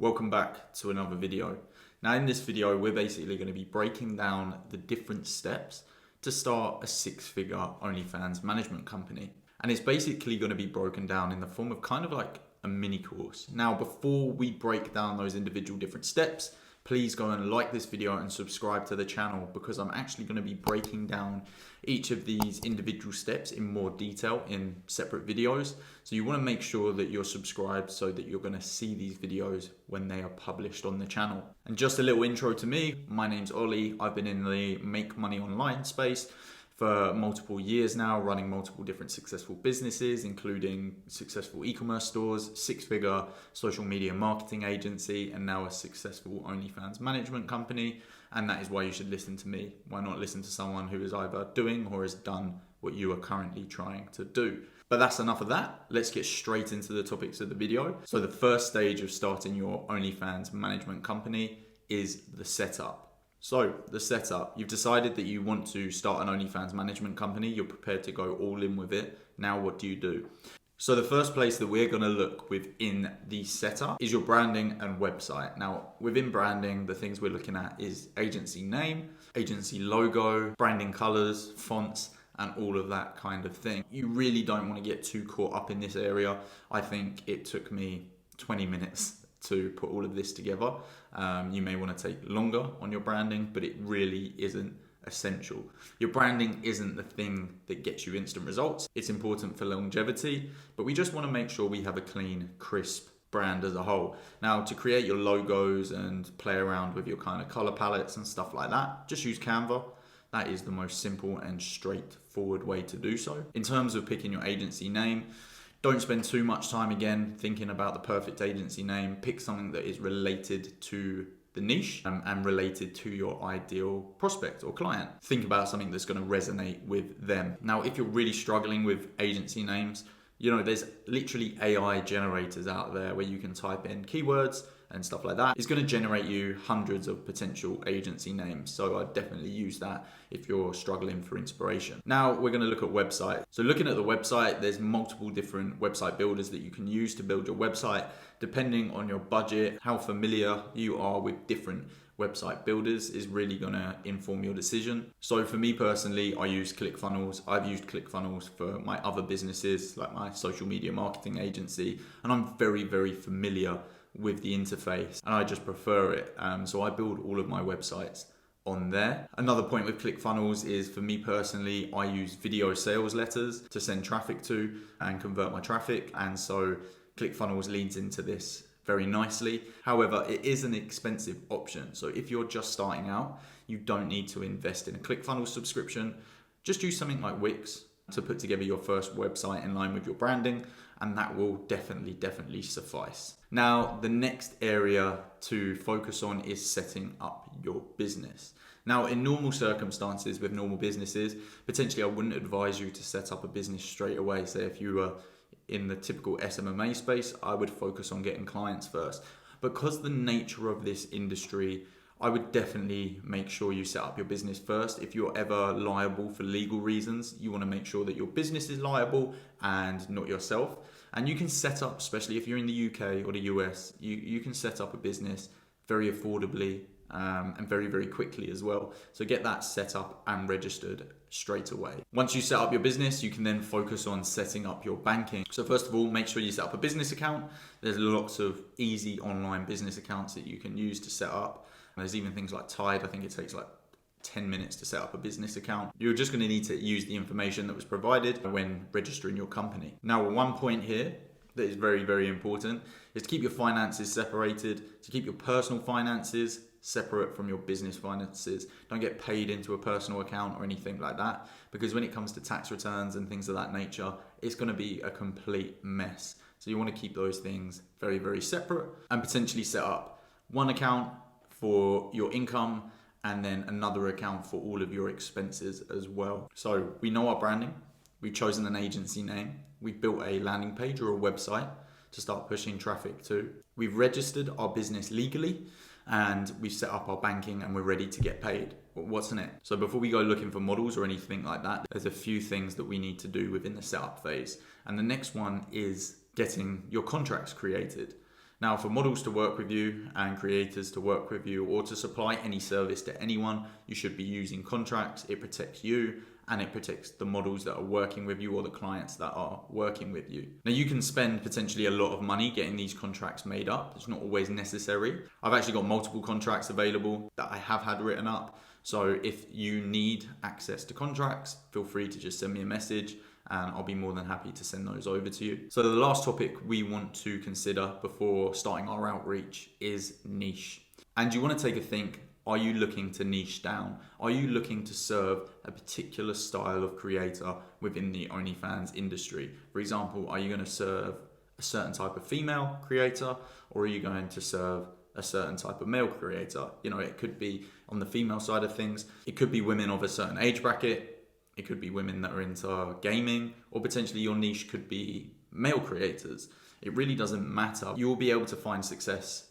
Welcome back to another video. Now in this video, we're basically going to be breaking down the different steps to start a six-figure OnlyFans management company. And it's basically going to be broken down in the form of kind of like a mini course. Now, before we break down those individual different steps, please go and like this video and subscribe to the channel because I'm actually going to be breaking down each of these individual steps in more detail in separate videos. So you want to make sure that you're subscribed so that you're going to see these videos when they are published on the channel. And just a little intro to me. My name's Ollie. I've been in the make money online space for multiple years now, running multiple different successful businesses, including successful e-commerce stores, six-figure social media marketing agency, and now a successful OnlyFans management company. And that is why you should listen to me. Why not listen to someone who is either doing or has done what you are currently trying to do? But that's enough of that. Let's get straight into the topics of the video. So the first stage of starting your OnlyFans management company is the setup. So the setup, you've decided that you want to start an OnlyFans management company. You're prepared to go all in with it. Now what do you do? So the first place that we're going to look within the setup is your branding and website. Now within branding, the things we're looking at is agency name, agency logo, branding colors, fonts, and all of that kind of thing. You really don't want to get too caught up in this area. I think it took me 20 minutes to put all of this together. You may want to take longer on your branding, but it really isn't essential. Your branding isn't the thing that gets you instant results. It's important for longevity, but we just want to make sure we have a clean, crisp brand as a whole. Now, to create your logos and play around with your kind of color palettes and stuff like that, just use Canva. That is the most simple and straightforward way to do so. In terms of picking your agency name, don't spend too much time again thinking about the perfect agency name. Pick something that is related to the niche and related to your ideal prospect or client. Think about something that's going to resonate with them. Now, if you're really struggling with agency names, there's literally AI generators out there where you can type in keywords and stuff like that. It's going to generate you hundreds of potential agency names. So I'd definitely use that if you're struggling for inspiration. Now we're going to look at website. So looking at the website, there's multiple different website builders that you can use to build your website, depending on your budget. How familiar you are with different website builders is really going to inform your decision. So for me personally, I use ClickFunnels. I've used ClickFunnels for my other businesses, like my social media marketing agency, and I'm very, very familiar with the interface and I just prefer it. So I build all of my websites on there. Another point with ClickFunnels is, for me personally, I use video sales letters to send traffic to and convert my traffic. And so ClickFunnels leads into this very nicely. However, it is an expensive option. So if you're just starting out, you don't need to invest in a ClickFunnels subscription. Just use something like Wix to put together your first website in line with your branding, and that will definitely suffice. Now, the next area to focus on is setting up your business. Now, in normal circumstances with normal businesses, potentially I wouldn't advise you to set up a business straight away. Say if you were in the typical SMMA space, I would focus on getting clients first. Because the nature of this industry, I would definitely make sure you set up your business first. If you're ever liable for legal reasons, you want to make sure that your business is liable and not yourself. And you can set up, especially if you're in the UK or the US, you can set up a business very affordably and very, very quickly as well. So get that set up and registered straight away. Once you set up your business, you can then focus on setting up your banking. So first of all, make sure you set up a business account. There's lots of easy online business accounts that you can use to set up. There's even things like Tide. I think it takes like 10 minutes to set up a business account. You're just going to need to use the information that was provided when registering your company. Now, one point here that is very, very important is to keep your finances separated, to keep your personal finances separate from your business finances. Don't get paid into a personal account or anything like that, because when it comes to tax returns and things of that nature, it's going to be a complete mess. So you want to keep those things very, very separate and potentially set up one account for your income and then another account for all of your expenses as well. So we know our branding, we've chosen an agency name, we've built a landing page or a website to start pushing traffic to. We've registered our business legally and we've set up our banking and we're ready to get paid. What's next? So before we go looking for models or anything like that, there's a few things that we need to do within the setup phase. And the next one is getting your contracts created. Now, for models to work with you and creators to work with you or to supply any service to anyone, you should be using contracts. It protects you and it protects the models that are working with you or the clients that are working with you. Now, you can spend potentially a lot of money getting these contracts made up. It's not always necessary. I've actually got multiple contracts available that I have had written up. So if you need access to contracts, feel free to just send me a message and I'll be more than happy to send those over to you. So the last topic we want to consider before starting our outreach is niche. And you want to take a think, are you looking to niche down? Are you looking to serve a particular style of creator within the OnlyFans industry? For example, are you going to serve a certain type of female creator or are you going to serve a certain type of male creator? It could be on the female side of things. It could be women of a certain age bracket. It could be women that are into gaming, or potentially your niche could be male creators. It really doesn't matter. You will be able to find success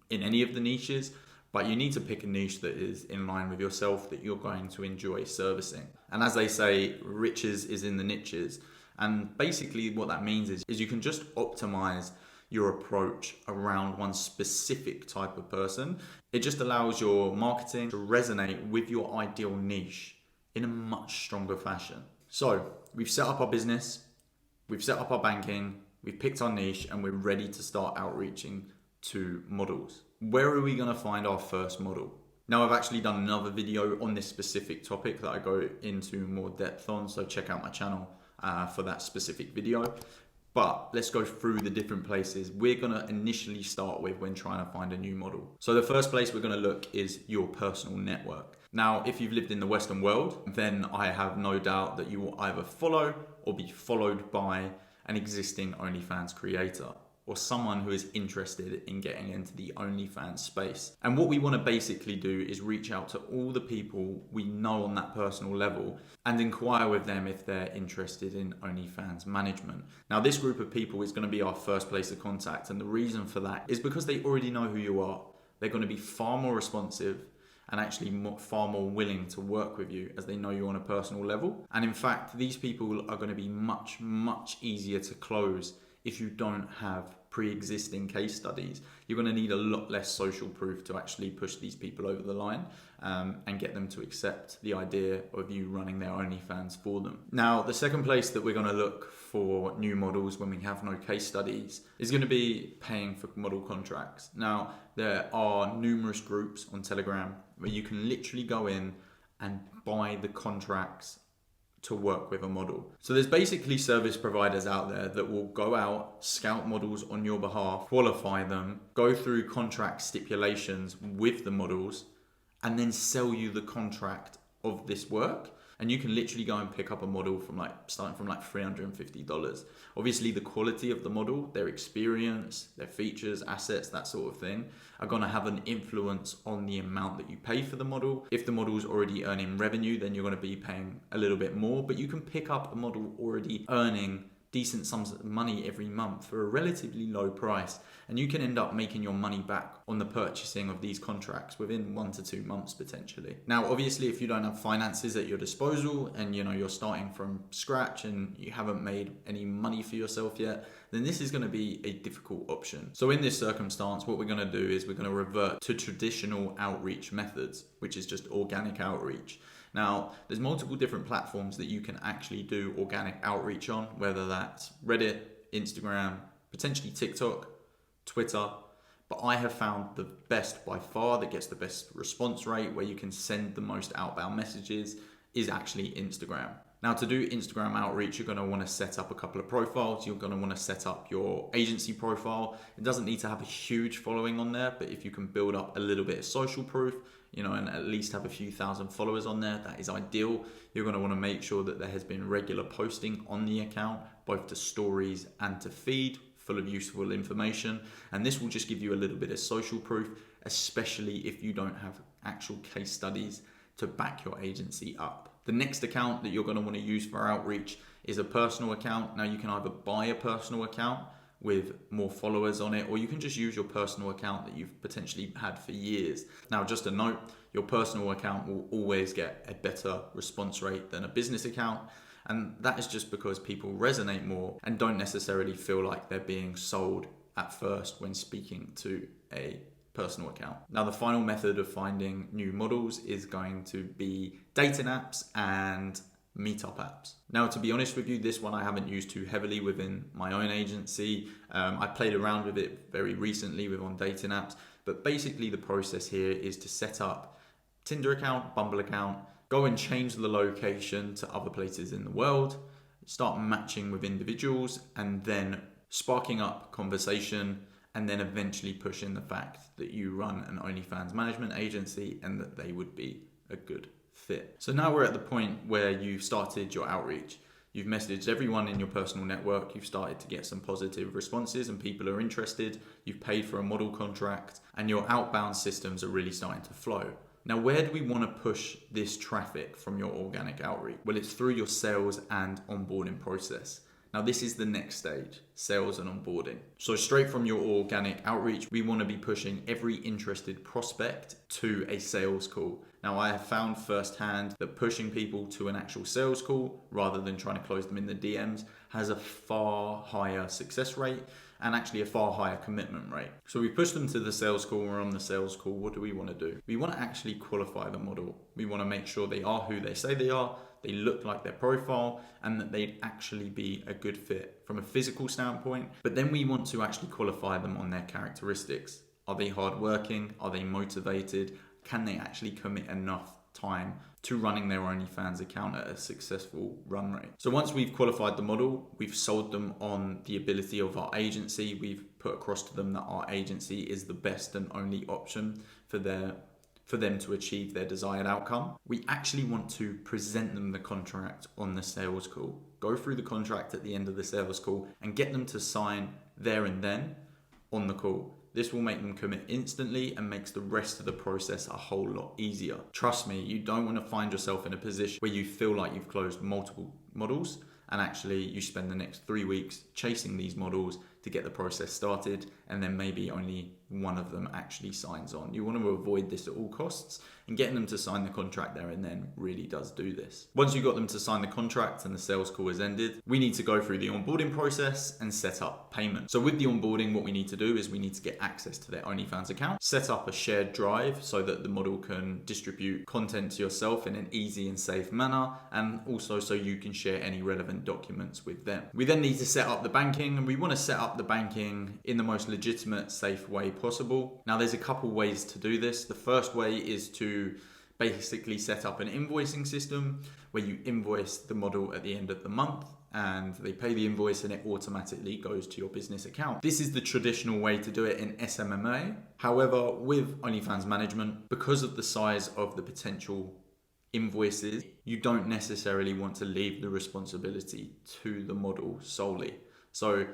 in any of the niches, but you need to pick a niche that is in line with yourself, that you're going to enjoy servicing. And as they say, riches is in the niches. And basically what that means is you can just optimize your approach around one specific type of person. It just allows your marketing to resonate with your ideal niche in a much stronger fashion. So we've set up our business, we've set up our banking, we've picked our niche, and we're ready to start outreaching to models. Where are we going to find our first model? Now, I've actually done another video on this specific topic that I go into more depth on, so check out my channel for that specific video. But let's go through the different places we're going to initially start with when trying to find a new model. So the first place we're going to look is your personal network. Now, if you've lived in the Western world, then I have no doubt that you will either follow or be followed by an existing OnlyFans creator or someone who is interested in getting into the OnlyFans space. And what we want to basically do is reach out to all the people we know on that personal level and inquire with them if they're interested in OnlyFans management. Now, this group of people is going to be our first place of contact. And the reason for that is because they already know who you are. They're going to be far more responsive and actually far more willing to work with you as they know you on a personal level. And in fact, these people are going to be much, much easier to close if you don't have pre-existing case studies. You're going to need a lot less social proof to actually push these people over the line and get them to accept the idea of you running their OnlyFans for them. Now, the second place that we're going to look for new models when we have no case studies is going to be paying for model contracts. Now, there are numerous groups on Telegram where you can literally go in and buy the contracts to work with a model. So there's basically service providers out there that will go out, scout models on your behalf, qualify them, go through contract stipulations with the models, and then sell you the contract of this work. And you can literally go and pick up a model from starting from $350. Obviously, the quality of the model, their experience, their features, assets, that sort of thing, are going to have an influence on the amount that you pay for the model. If the model is already earning revenue, then you're going to be paying a little bit more, but you can pick up a model already earning decent sums of money every month for a relatively low price, and you can end up making your money back on the purchasing of these contracts within 1 to 2 months potentially. Now, obviously, if you don't have finances at your disposal and you're starting from scratch and you haven't made any money for yourself yet, then this is going to be a difficult option. So in this circumstance, what we're going to do is we're going to revert to traditional outreach methods, which is just organic outreach. Now, there's multiple different platforms that you can actually do organic outreach on, whether that's Reddit, Instagram, potentially TikTok, Twitter. But I have found the best by far, that gets the best response rate, where you can send the most outbound messages, is actually Instagram. Now, to do Instagram outreach, you're going to want to set up a couple of profiles. You're going to want to set up your agency profile. It doesn't need to have a huge following on there, but if you can build up a little bit of social proof, and at least have a few thousand followers on there, that is ideal. You're going to want to make sure that there has been regular posting on the account, both to stories and to feed, full of useful information. And this will just give you a little bit of social proof, especially if you don't have actual case studies to back your agency up. The next account that you're going to want to use for outreach is a personal account. Now, you can either buy a personal account with more followers on it, or you can just use your personal account that you've potentially had for years. Now, just a note, your personal account will always get a better response rate than a business account. And that is just because people resonate more and don't necessarily feel like they're being sold at first when speaking to a personal account. Now, the final method of finding new models is going to be dating apps and meetup apps. Now, to be honest with you, this one I haven't used too heavily within my own agency. I played around with it very recently with on dating apps, but basically the process here is to set up Tinder account, Bumble account, go and change the location to other places in the world, start matching with individuals, and then sparking up conversation, and then eventually pushing the fact that you run an OnlyFans management agency and that they would be a good fit. So now we're at the point where you've started your outreach. You've messaged everyone in your personal network. You've started to get some positive responses and people are interested. You've paid for a model contract and your outbound systems are really starting to flow. Now, where do we want to push this traffic from your organic outreach? Well, it's through your sales and onboarding process. Now, this is the next stage, sales and onboarding. So straight from your organic outreach, we want to be pushing every interested prospect to a sales call. Now, I have found firsthand that pushing people to an actual sales call rather than trying to close them in the DMs has a far higher success rate and actually a far higher commitment rate. So we push them to the sales call. We're on the sales call. What do we want to do? We want to actually qualify the model. We want to make sure they are who they say they are, they look like their profile, and that they'd actually be a good fit from a physical standpoint. But then we want to actually qualify them on their characteristics. Are they hardworking? Are they motivated? Can they actually commit enough time to running their OnlyFans account at a successful run rate? So once we've qualified the model, we've sold them on the ability of our agency, we've put across to them that our agency is the best and only option for them to achieve their desired outcome. We actually want to present them the contract on the sales call, go through the contract at the end of the sales call and get them to sign there and then on the call. This will make them commit instantly and makes the rest of the process a whole lot easier. Trust me, you don't want to find yourself in a position where you feel like you've closed multiple models and actually you spend the next 3 weeks chasing these models to get the process started and then maybe only one of them actually signs on. You want to avoid this at all costs, and getting them to sign the contract there and then really does do this. Once you've got them to sign the contract and the sales call has ended, we need to go through the onboarding process and set up payment. So with the onboarding, what we need to do is we need to get access to their OnlyFans account, set up a shared drive so that the model can distribute content to yourself in an easy and safe manner, and also so you can share any relevant documents with them. We then need to set up the banking, and we want to set up the banking in the most legitimate, safe way possible. Now, there's a couple ways to do this. The first way is to basically set up an invoicing system where you invoice the model at the end of the month and they pay the invoice and it automatically goes to your business account. This is the traditional way to do it in SMMA. However, with OnlyFans management, because of the size of the potential invoices, you don't necessarily want to leave the responsibility to the model solely. So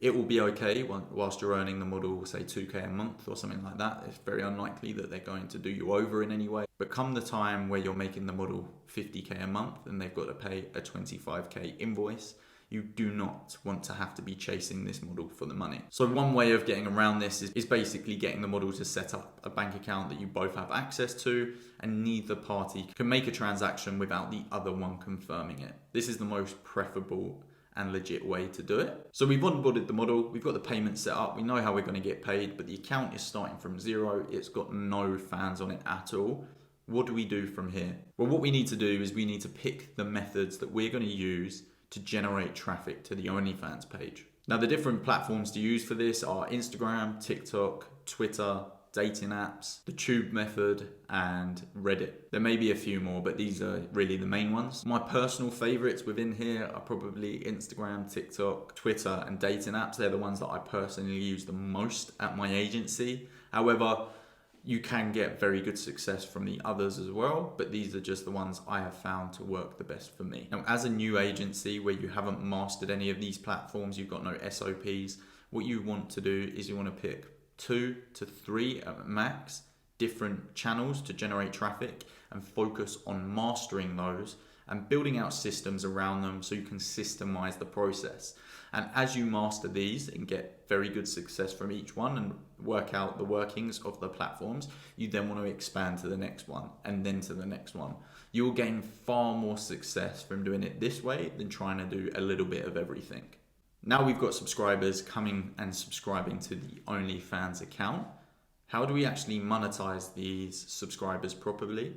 it will be okay whilst you're earning the model, say 2K a month or something like that. It's very unlikely that they're going to do you over in any way. But come the time where you're making the model 50K a month and they've got to pay a 25K invoice, you do not want to have to be chasing this model for the money. So one way of getting around this is basically getting the model to set up a bank account that you both have access to, and neither party can make a transaction without the other one confirming it. This is the most preferable and legit way to do it. So we've onboarded the model, we've got the payment set up, we know how we're going to get paid, but the account is starting from zero, it's got no fans on it at all. What do we do from here? Well, what we need to do is we need to pick the methods that we're going to use to generate traffic to the OnlyFans page. Now, the different platforms to use for this are Instagram, TikTok, Twitter, dating apps, the tube method, and Reddit. There may be a few more, but these are really the main ones. My personal favorites within here are probably Instagram, TikTok, Twitter, and dating apps. They're the ones that I personally use the most at my agency. However, you can get very good success from the others as well, but these are just the ones I have found to work the best for me. Now, as a new agency where you haven't mastered any of these platforms, you've got no SOPs, what you want to do is you want to pick 2 to 3 at max different channels to generate traffic and focus on mastering those and building out systems around them so you can systemize the process. And as you master these and get very good success from each one and work out the workings of the platforms, you then want to expand to the next one and then to the next one. You will gain far more success from doing it this way than trying to do a little bit of everything. Now we've got subscribers coming and subscribing to the OnlyFans account. How do we actually monetize these subscribers properly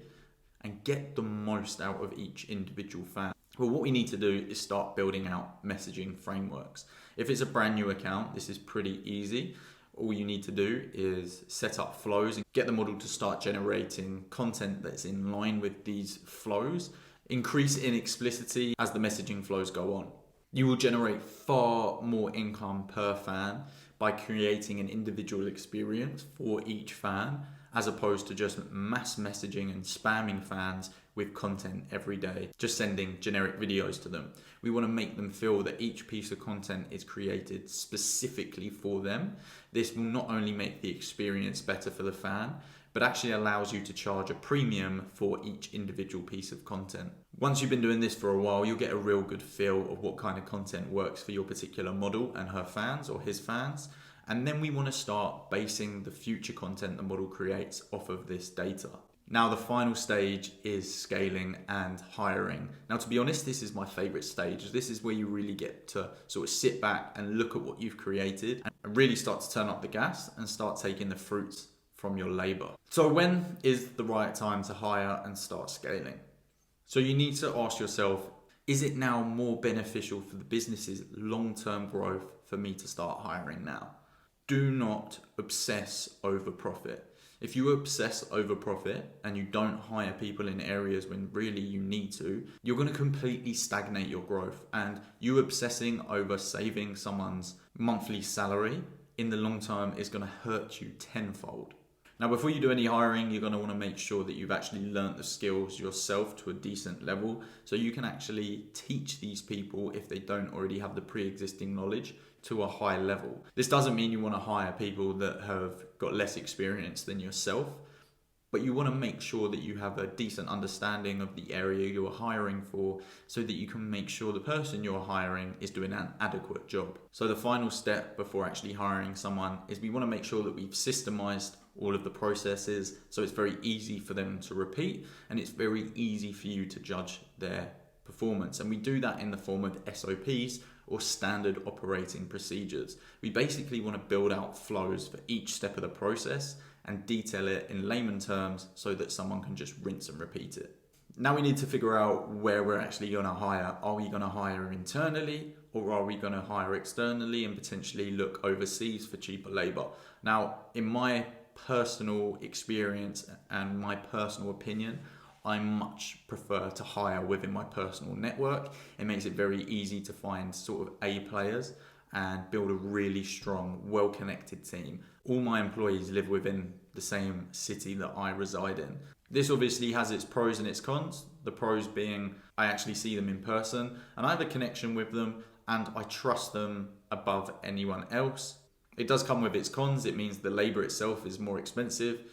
and get the most out of each individual fan? Well, what we need to do is start building out messaging frameworks. If it's a brand new account, this is pretty easy. All you need to do is set up flows and get the model to start generating content that's in line with these flows. Increase in explicitity as the messaging flows go on. You will generate far more income per fan by creating an individual experience for each fan, as opposed to just mass messaging and spamming fans with content every day, just sending generic videos to them. We want to make them feel that each piece of content is created specifically for them. This will not only make the experience better for the fan, but actually allows you to charge a premium for each individual piece of content. Once you've been doing this for a while, you'll get a real good feel of what kind of content works for your particular model and her fans or his fans. And then we want to start basing the future content the model creates off of this data. Now, the final stage is scaling and hiring. Now, to be honest, this is my favorite stage. This is where you really get to sort of sit back and look at what you've created and really start to turn up the gas and start taking the fruits from your labor. So when is the right time to hire and start scaling? So you need to ask yourself, is it now more beneficial for the business's long-term growth for me to start hiring now? Do not obsess over profit. If you obsess over profit and you don't hire people in areas when really you need to, you're going to completely stagnate your growth. And you obsessing over saving someone's monthly salary in the long term is going to hurt you tenfold. Now, before you do any hiring, you're going to want to make sure that you've actually learnt the skills yourself to a decent level, so you can actually teach these people, if they don't already have the pre-existing knowledge, to a high level. This doesn't mean you want to hire people that have got less experience than yourself, but you want to make sure that you have a decent understanding of the area you're hiring for, so that you can make sure the person you're hiring is doing an adequate job. So the final step before actually hiring someone is we want to make sure that we've systemized all of the processes, so it's very easy for them to repeat and it's very easy for you to judge their performance. And we do that in the form of SOPs, or standard operating procedures. We basically want to build out flows for each step of the process and detail it in layman terms so that someone can just rinse and repeat it. Now we need to figure out where we're actually going to hire. Are we going to hire internally, or are we going to hire externally and potentially look overseas for cheaper labor? Now, in my personal experience and my personal opinion, I much prefer to hire within my personal network. It makes it very easy to find sort of A players and build a really strong, well-connected team. All my employees live within the same city that I reside in. This obviously has its pros and its cons. The pros being I actually see them in person and I have a connection with them and I trust them above anyone else. It does come with its cons. It means the labor itself is more expensive.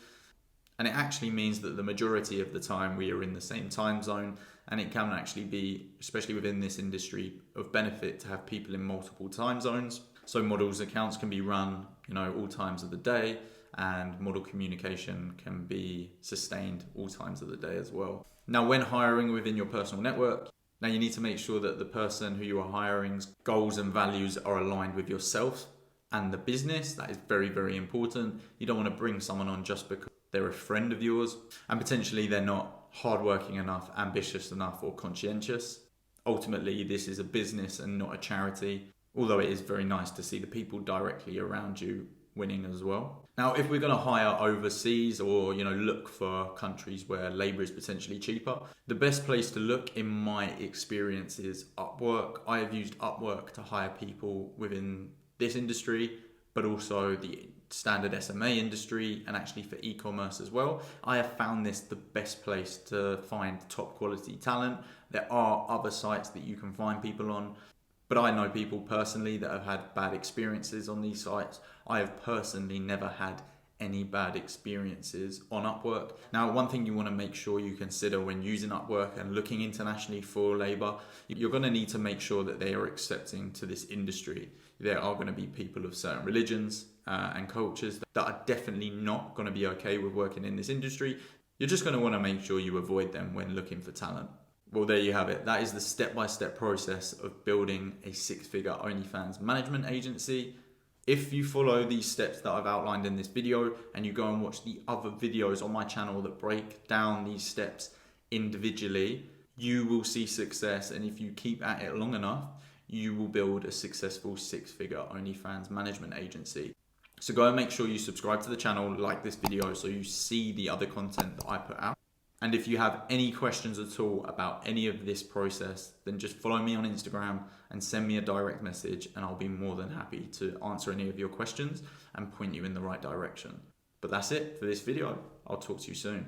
And it actually means that the majority of the time we are in the same time zone, and it can actually be, especially within this industry, of benefit to have people in multiple time zones. So models' accounts can be run, all times of the day, and model communication can be sustained all times of the day as well. Now, when hiring within your personal network, now you need to make sure that the person who you are hiring's goals and values are aligned with yourself and the business. That is very, very important. You don't want to bring someone on just because they're a friend of yours and potentially they're not hardworking enough, ambitious enough, or conscientious. Ultimately, this is a business and not a charity, although it is very nice to see the people directly around you winning as well. Now, if we're going to hire overseas or look for countries where labor is potentially cheaper, the best place to look, in my experience, is Upwork. I have used Upwork to hire people within this industry, but also the standard SMA industry and actually for e-commerce as well. I have found this the best place to find top quality talent. There are other sites that you can find people on, but I know people personally that have had bad experiences on these sites. I have personally never had any bad experiences on Upwork. Now, one thing you want to make sure you consider when using Upwork and looking internationally for labor, you're going to need to make sure that they are accepting to this industry. There are going to be people of certain religions and cultures that are definitely not going to be okay with working in this industry. You're just going to want to make sure you avoid them when looking for talent. Well, there you have it. That is the step-by-step process of building a six-figure OnlyFans management agency. If you follow these steps that I've outlined in this video and you go and watch the other videos on my channel that break down these steps individually, you will see success. And if you keep at it long enough, you will build a successful six-figure OnlyFans management agency. So go and make sure you subscribe to the channel, like this video so you see the other content that I put out. And if you have any questions at all about any of this process, then just follow me on Instagram and send me a direct message, and I'll be more than happy to answer any of your questions and point you in the right direction. But that's it for this video. I'll talk to you soon.